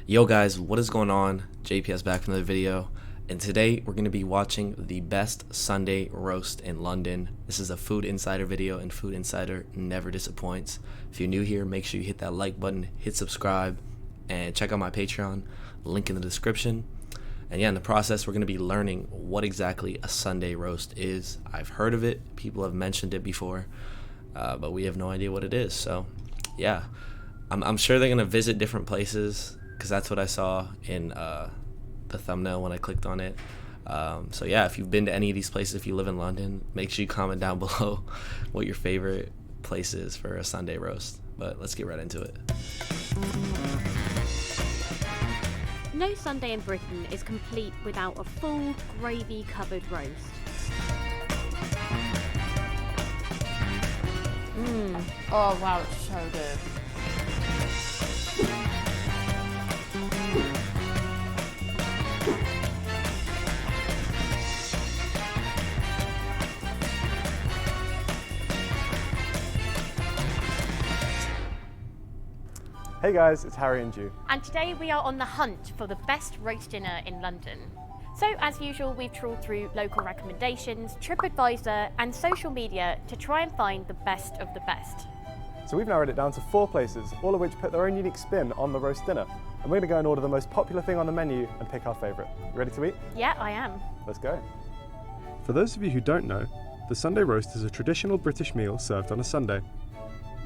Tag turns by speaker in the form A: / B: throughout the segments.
A: Yo guys, what is going on? JPS back from another video, and today we're going to be watching the best Sunday roast in London. This is a Food Insider video, and Food Insider never disappoints. If you're new here, make sure you hit that like button, hit subscribe, and check out my Patreon, link in the description. And yeah, in the process, we're going to be learning what exactly a Sunday roast is. I've heard of it, people have mentioned it before, but we have no idea what it is. So yeah, I'm sure they're going to visit different places, because that's what I saw in the thumbnail when I clicked on it. So yeah, if you've been to any of these places, if you live in London, make sure you comment down below what your favorite place is for a Sunday roast. But let's get right into it.
B: No Sunday in Britain is complete without a full gravy-covered roast.
C: Oh wow, it's so good.
D: Hey guys, it's Harry and Ju.
B: And today we are on the hunt for the best roast dinner in London. So as usual, we've trawled through local recommendations, TripAdvisor and social media to try and find the best of the best.
D: So we've narrowed it down to 4 places, all of which put their own unique spin on the roast dinner. And we're going to go and order the most popular thing on the menu and pick our favourite. You ready to eat?
B: Yeah, I am.
D: Let's go. For those of you who don't know, the Sunday roast is a traditional British meal served on a Sunday.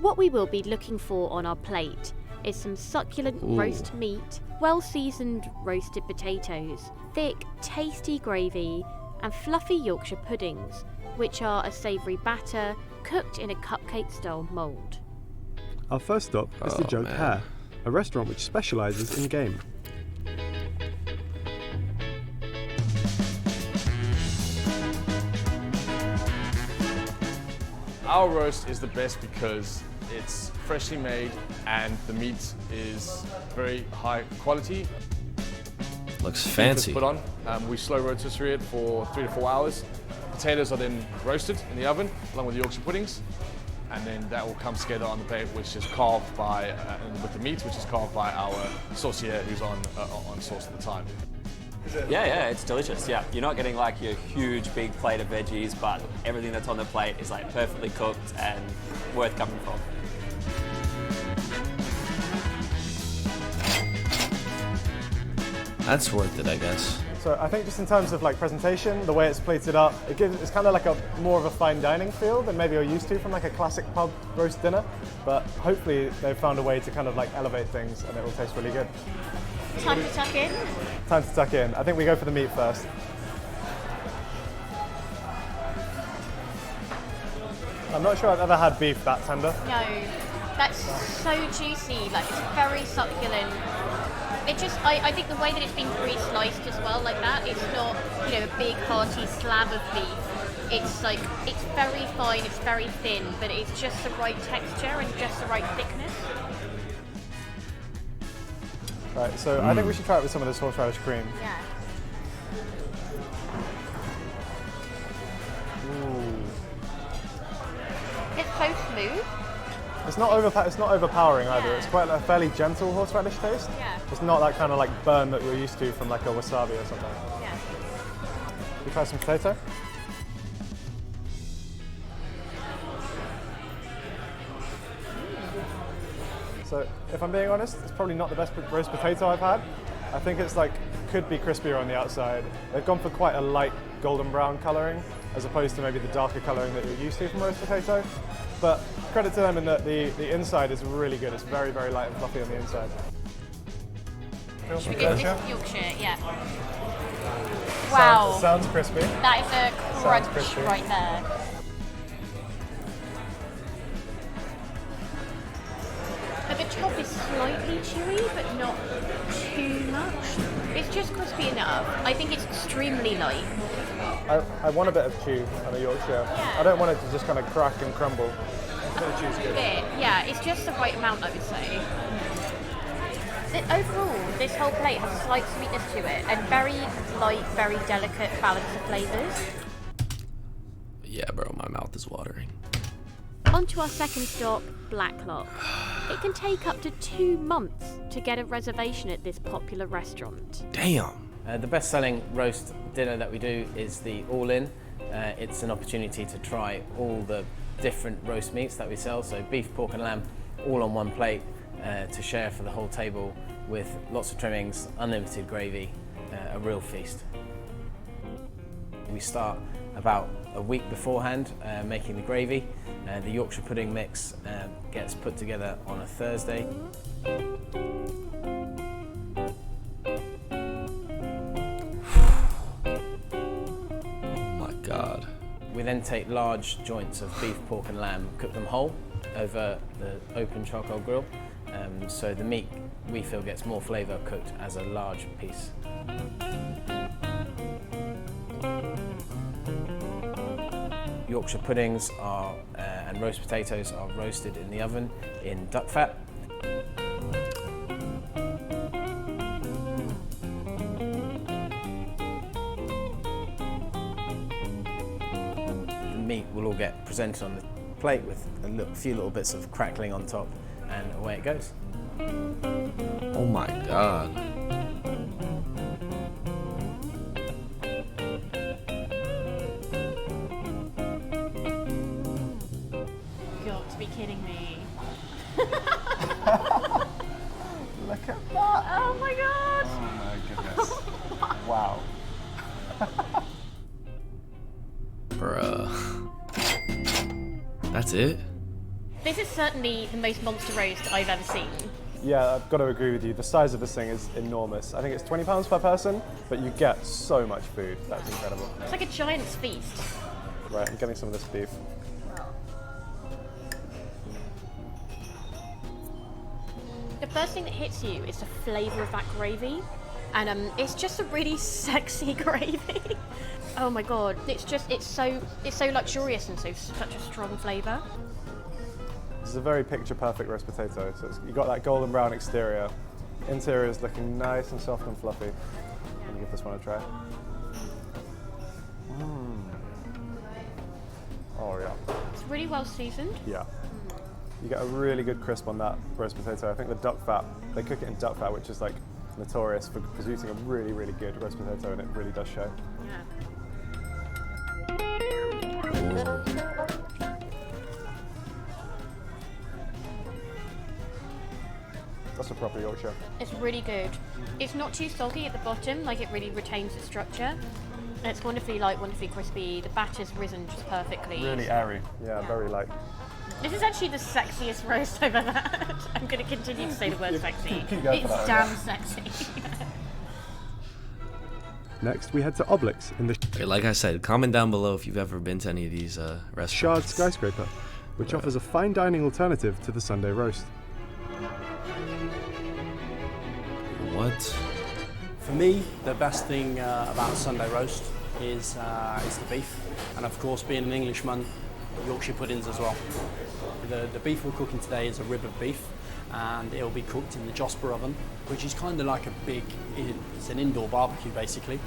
B: What we will be looking for on our plate is some succulent roast meat, well-seasoned roasted potatoes, thick, tasty gravy, and fluffy Yorkshire puddings, which are a savoury batter cooked in a cupcake-style mould.
D: Our first stop is the Jugged Hare, a restaurant which specialises in game.
E: Our roast is the best because it's freshly made and the meat is very high quality.
A: Looks fancy.
E: Put on. We slow rotisserie it for 3 to 4 hours. Potatoes are then roasted in the oven along with the Yorkshire puddings, and then that all comes together on the plate, which is carved by with the meat, which is carved by our saucier, who's on sauce at the time.
F: Yeah, it's delicious. Yeah, you're not getting like your huge big plate of veggies, but everything that's on the plate is like perfectly cooked and worth coming for.
A: That's worth it, I guess.
D: So I think just in terms of like presentation, the way it's plated up, it's kind of like a more of a fine dining feel than maybe you're used to from like a classic pub roast dinner. But hopefully they've found a way to kind of like elevate things and it will taste really good.
B: Time to tuck in?
D: Time to tuck in. I think we go for the meat first. I'm not sure I've ever had beef that tender.
B: No, that's so juicy, like it's very succulent. It just, I think the way that it's been pre-sliced as well, like that, it's not, you know, a big hearty slab of beef. It's like, it's very fine, it's very thin, but it's just the right texture and just the right thickness.
D: Right, so I think we should try it with some of this horseradish cream.
B: Yeah.
D: Ooh.
B: It's so smooth.
D: It's not overpowering either.
B: Yeah.
D: It's quite a fairly gentle horseradish taste.
B: Yeah.
D: It's not that kind of like burn that you're used to from like a wasabi or something.
B: Yeah.
D: We try some potato. So if I'm being honest, it's probably not the best roast potato I've had. I think it's like, could be crispier on the outside. They've gone for quite a light golden brown colouring, as opposed to maybe the darker colouring that you're used to from roast potato. But credit to them in that the inside is really good. It's very, very light and fluffy on the inside.
B: Should we get this Yorkshire? Yeah. Wow.
D: Sounds crispy.
B: That is a crunch right there. And the top is slightly chewy, but not too much. It's just crispy enough. I think it's extremely light.
D: I want a bit of chew on a Yorkshire.
B: Yeah.
D: I don't want it to just kind of crack and crumble. A bit of chew's good.
B: Yeah, it's just the right amount, I would say. Overall, this whole plate has a slight sweetness to it and very light, very delicate balance of flavours.
A: Yeah, bro, my mouth is watering.
B: On to our second stop, Blacklock. It can take up to 2 months to get a reservation at this popular restaurant.
A: Damn.
G: The best-selling roast dinner that we do is the all-in. It's an opportunity to try all the different roast meats that we sell, so beef, pork and lamb, all on one plate to share for the whole table with lots of trimmings, unlimited gravy, a real feast. We start about a week beforehand making the gravy. The Yorkshire pudding mix gets put together on a Thursday.
A: God.
G: We then take large joints of beef, pork and lamb, cook them whole over the open charcoal grill, so the meat we feel gets more flavour cooked as a large piece. Yorkshire puddings and roast potatoes are roasted in the oven in duck fat. Meat will all get presented on the plate with a few little bits of crackling on top, and away it goes.
A: Oh my God.
B: You've got to be kidding me.
D: Look at that!
B: Oh my God!
D: Oh my goodness. Wow.
A: Bruh. That's it?
B: This is certainly the most monster roast I've ever seen.
D: Yeah, I've got to agree with you. The size of this thing is enormous. I think it's £20 per person, but you get so much food. That's incredible.
B: It's like a giant's feast.
D: Right, I'm getting some of this beef.
B: The first thing that hits you is the flavour of that gravy, and it's just a really sexy gravy. Oh my God, it's so luxurious and such a strong flavour.
D: This is a very picture-perfect roast potato. So you've got that golden brown exterior. Interior is looking nice and soft and fluffy. Let me give this one a try. Oh yeah.
B: It's really well seasoned.
D: Yeah. You get a really good crisp on that roast potato. I think the duck fat, they cook it in duck fat, which is like notorious for producing a really, really good roast potato, and it really does show.
B: Yeah.
D: That's a proper Yorkshire.
B: It's really good. It's not too soggy at the bottom, like it really retains its structure. And it's wonderfully light, wonderfully crispy. The batter's risen just perfectly.
D: Really airy. Yeah, very light.
B: This is actually the sexiest roast I've ever had. I'm going to continue to say the word sexy.
D: keep going
B: It's
D: for that,
B: damn sexy.
H: Next, we head to Oblix in the
A: Okay, like I said, comment down below if you've ever been to any of these
H: Shard
A: restaurants.
H: skyscraper, which offers a fine dining alternative to the Sunday roast.
A: What?
I: For me, the best thing about Sunday roast is the beef, and of course, being an Englishman, Yorkshire puddings as well. The beef we're cooking today is a rib of beef, and it'll be cooked in the Josper oven, which is kind of like it's an indoor barbecue basically,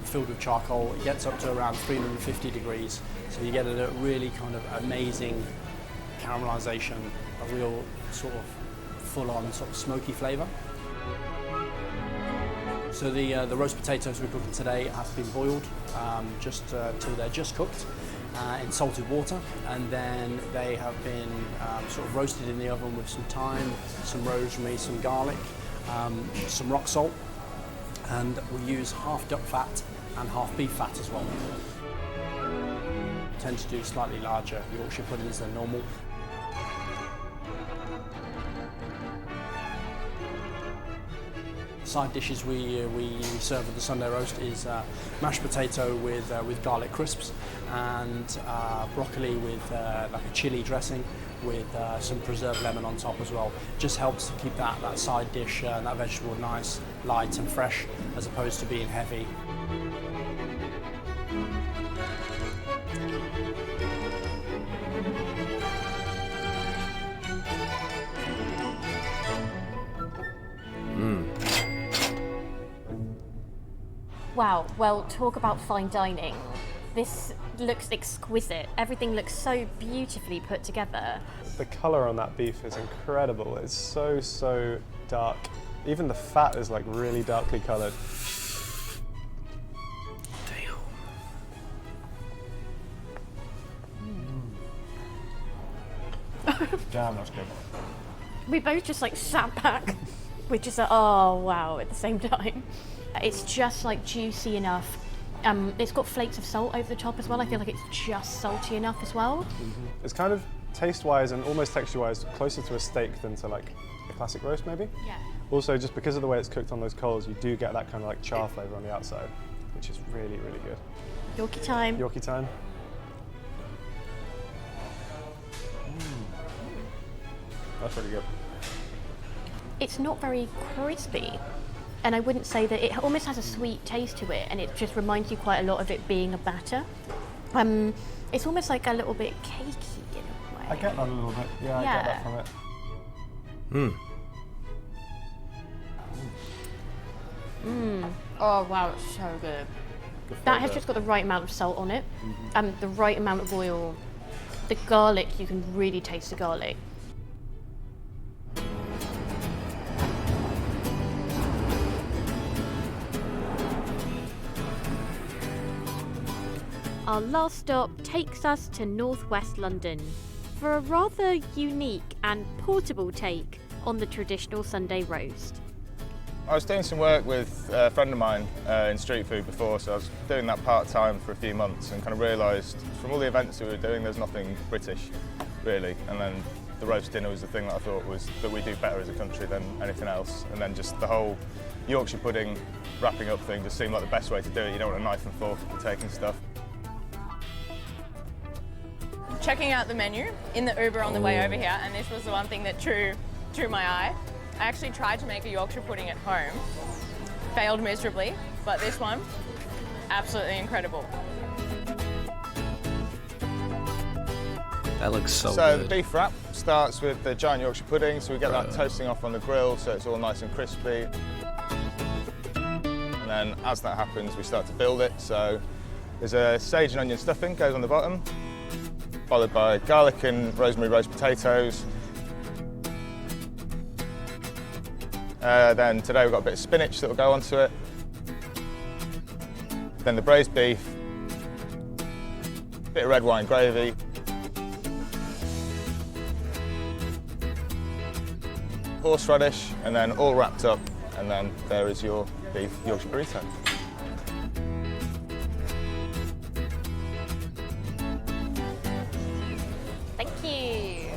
I: filled with charcoal. It gets up to around 350 degrees, so you get a really kind of amazing caramelization, a real sort of full-on sort of smoky flavour. So the roast potatoes we're cooking today have been boiled till they're just cooked in salted water, and then they have been sort of roasted in the oven with some thyme, some rosemary, some garlic, some rock salt, and we use half duck fat and half beef fat as well. We tend to do slightly larger Yorkshire puddings than normal. Side dishes we serve with the Sunday roast is mashed potato with garlic crisps, and broccoli with like a chilli dressing with some preserved lemon on top as well. Just helps to keep that side dish and that vegetable nice, light and fresh, as opposed to being heavy.
B: Wow, well, talk about fine dining. this looks exquisite. Everything looks so beautifully put together.
D: The colour on that beef is incredible. It's so dark. Even the fat is like really darkly coloured. Damn, that's good.
B: We both just like sat back. We're just like, oh wow, at the same time. It's just like juicy enough. It's got flakes of salt over the top as well. I feel like it's just salty enough as well.
D: It's kind of taste-wise and almost texture-wise closer to a steak than to like a classic roast maybe.
B: Yeah.
D: Also, just because of the way it's cooked on those coals, you do get that kind of like char flavour on the outside, which is really good.
B: Yorkie time.
D: Yorkie time. That's really good.
B: It's not very crispy, and I wouldn't say that it almost has a sweet taste to it, and it just reminds you quite a lot of it being a batter. It's almost like a little bit cakey in a way.
D: I get that a little bit. Yeah, I get that from it.
C: Oh wow, it's so good.
B: That has just got the right amount of salt on it, the right amount of oil. The garlic, you can really taste the garlic. Our last stop takes us to northwest London for a rather unique and portable take on the traditional Sunday roast.
J: I was doing some work with a friend of mine in street food before, so I was doing that part-time for a few months and kind of realised from all the events we were doing there's nothing British really, and then the roast dinner was the thing that I thought was that we do better as a country than anything else, and then just the whole Yorkshire pudding wrapping up thing just seemed like the best way to do it. You don't want a knife and fork for taking stuff.
C: Checking out the menu in the Uber on the way over here, and this was the one thing that drew my eye. I actually tried to make a Yorkshire pudding at home, failed miserably, but this one, absolutely incredible.
A: That looks so
J: So
A: good.
J: the beef wrap starts with the giant Yorkshire pudding, so we get that toasting off on the grill so it's all nice and crispy. And then as that happens, we start to build it. So there's a sage and onion stuffing goes on the bottom, followed by garlic and rosemary roast potatoes. Then today we've got a bit of spinach that will go onto it. Then the braised beef, bit of red wine gravy. Horseradish, and then all wrapped up, and then there is your beef Yorkshire burrito.
B: Thank you.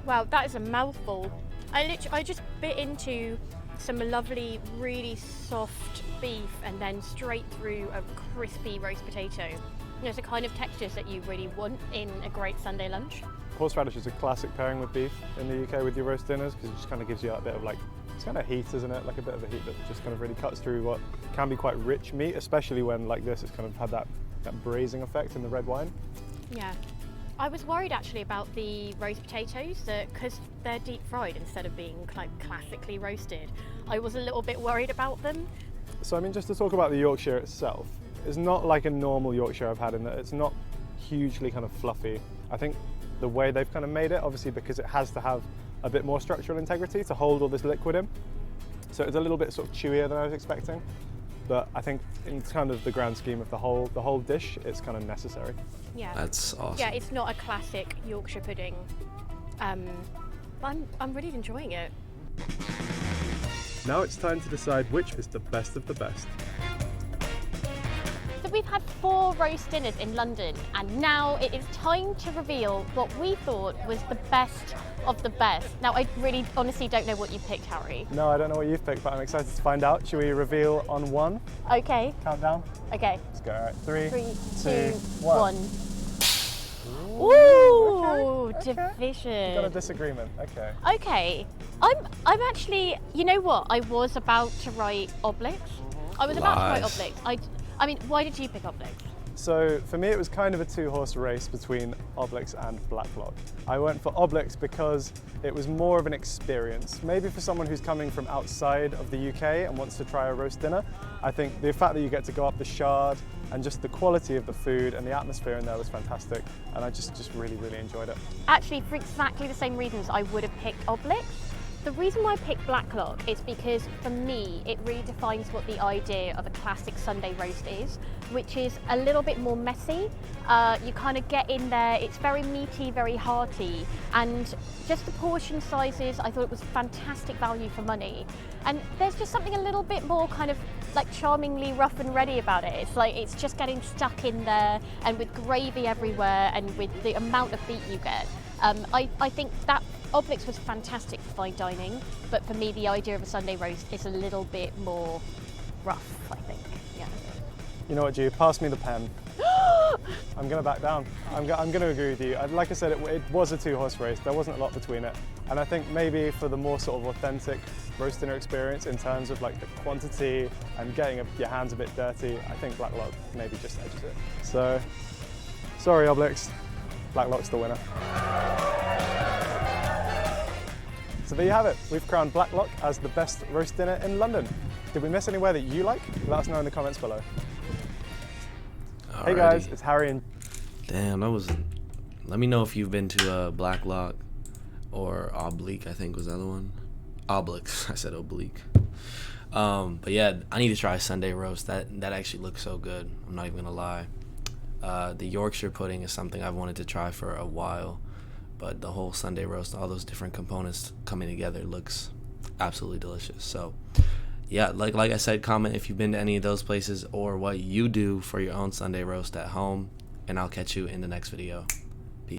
B: Wow, that is a mouthful. I just bit into some lovely, really soft beef and then straight through a crispy roast potato. There's the kind of textures that you really want in a great Sunday lunch.
D: Horseradish is a classic pairing with beef in the UK with your roast dinners because it just kind of gives you that bit of like, it's kind of heat, isn't it? Like a bit of a heat that just kind of really cuts through what can be quite rich meat, especially when like this, it's kind of had that braising effect in the red wine.
B: Yeah. I was worried actually about the roast potatoes, because they're deep fried instead of being like classically roasted. I was a little bit worried about them.
D: So I mean, just to talk about the Yorkshire itself, it's not like a normal Yorkshire I've had in that it's not hugely kind of fluffy. I think the way they've kind of made it, obviously because it has to have a bit more structural integrity to hold all this liquid in. So it's a little bit sort of chewier than I was expecting. But I think in kind of the grand scheme of the whole dish, it's kind of necessary.
B: Yeah.
A: That's awesome.
B: Yeah, it's not a classic Yorkshire pudding. But I'm really enjoying it.
H: Now it's time to decide which is the best of the best.
B: So we've had 4 roast dinners in London, and now it is time to reveal what we thought was the best of the best. Now, I really honestly don't know what you picked, Harry.
D: No, I don't know what you've picked, but I'm excited to find out. Should we reveal on 1?
B: Okay.
D: Countdown?
B: Okay.
D: Let's go. All right. 3,
B: 3,
D: 2,
B: 2,
D: 1.
B: 1. Ooh,
D: Okay.
B: division.
D: Got a disagreement. Okay.
B: Okay. I'm actually, you know what? I was about to write Oblix. I was about to write
A: Lies.
B: Oblix. I mean, why did you pick Oblix?
D: So for me, it was kind of a two-horse race between Oblix and Blacklock. I went for Oblix because it was more of an experience. Maybe for someone who's coming from outside of the UK and wants to try a roast dinner, I think the fact that you get to go up the Shard and just the quality of the food and the atmosphere in there was fantastic, and I just really, really enjoyed it.
B: Actually, for exactly the same reasons, I would have picked Oblix. The reason why I picked Blacklock is because, for me, it really defines what the idea of a classic Sunday roast is, which is a little bit more messy. You kind of get in there, it's very meaty, very hearty, and just the portion sizes, I thought it was fantastic value for money. And there's just something a little bit more kind of like charmingly rough and ready about it. It's like it's just getting stuck in there, and with gravy everywhere, and with the amount of meat you get. I think that Oblix was fantastic for fine dining, but for me the idea of a Sunday roast is a little bit more rough, I think. Yeah.
D: You know what, Ju? Pass me the pen. I'm going to back down. I'm going to agree with you. Like I said, it was a two-horse race. There wasn't a lot between it. And I think maybe for the more sort of authentic roast dinner experience in terms of like the quantity and getting your hands a bit dirty, I think Blacklock maybe just edges it. So, sorry Oblix, Blacklock's the winner. So there you have it. We've crowned Blacklock as the best roast dinner in London. Did we miss anywhere that you like? Let us know in the comments below.
A: Alrighty.
D: Hey guys, it's Harry and...
A: Damn, that was... Let me know if you've been to Blacklock or Oblique, I think was the other one. Oblix, I said oblique. But yeah, I need to try Sunday roast. That actually looks so good. I'm not even gonna lie. The Yorkshire pudding is something I've wanted to try for a while, but the whole Sunday roast, all those different components coming together looks absolutely delicious. So yeah, like I said, comment if you've been to any of those places or what you do for your own Sunday roast at home, and I'll catch you in the next video.